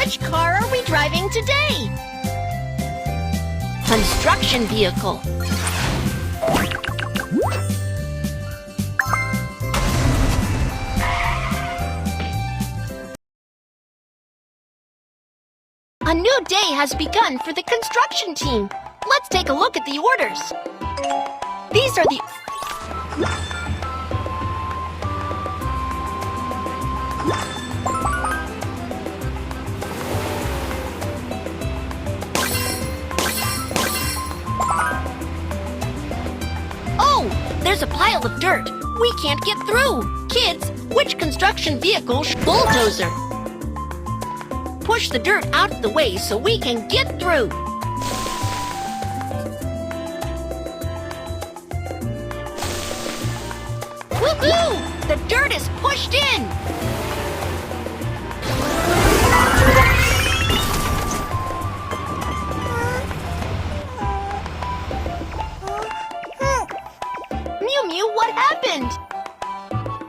Which car are we driving today? Construction vehicle. A new day has begun for the construction team. Let's take a look at the orders. These are the... Oh, there's a pile of dirt. We can't get through. Kids, which construction vehicle should... Bulldozer. Push the dirt out of the way so we can get through. Woohoo! The dirt is pushed in! Mew Mew, what happened?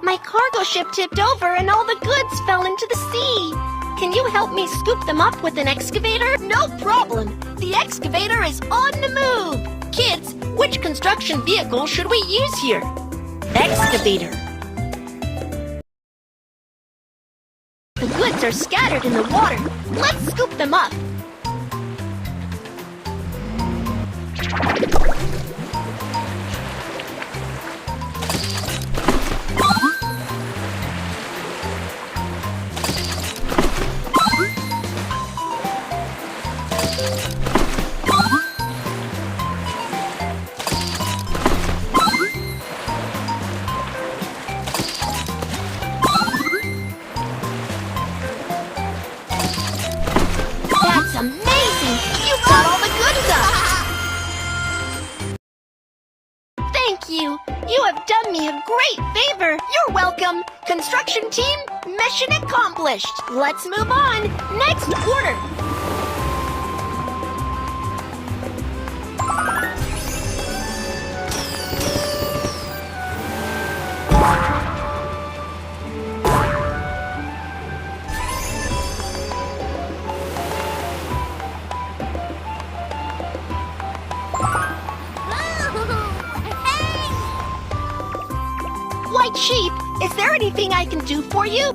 My cargo ship tipped over and all the goods fell into the sea. Can you help me scoop them up with an excavator? No problem! The excavator is on the move! Kids, which construction vehicle should we use here? Excavator. The goods are scattered in the water. Let's scoop them up. That's amazing! You've got all the good stuff! Thank you! You have done me a great favor! You're welcome! Construction team, mission accomplished! Let's move on! Next order! White Sheep, is there anything I can do for you?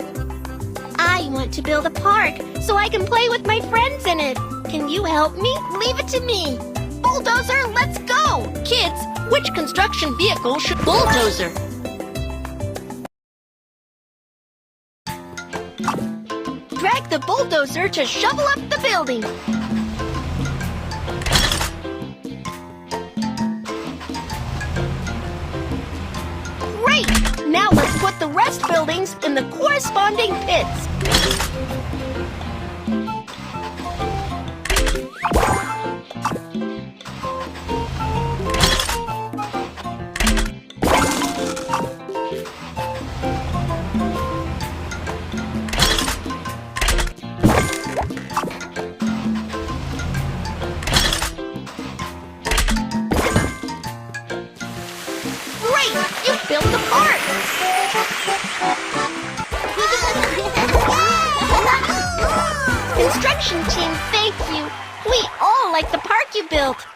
I want to build a park so I can play with my friends in it. Can you help me? Leave it to me. Bulldozer, let's go! Kids, which construction vehicle should... Bulldozer. Drag the bulldozer to shovel up the building. Great! Now let's put the rest buildings in the corresponding pits. You built the park! Construction team, thank you! We all like the park you built!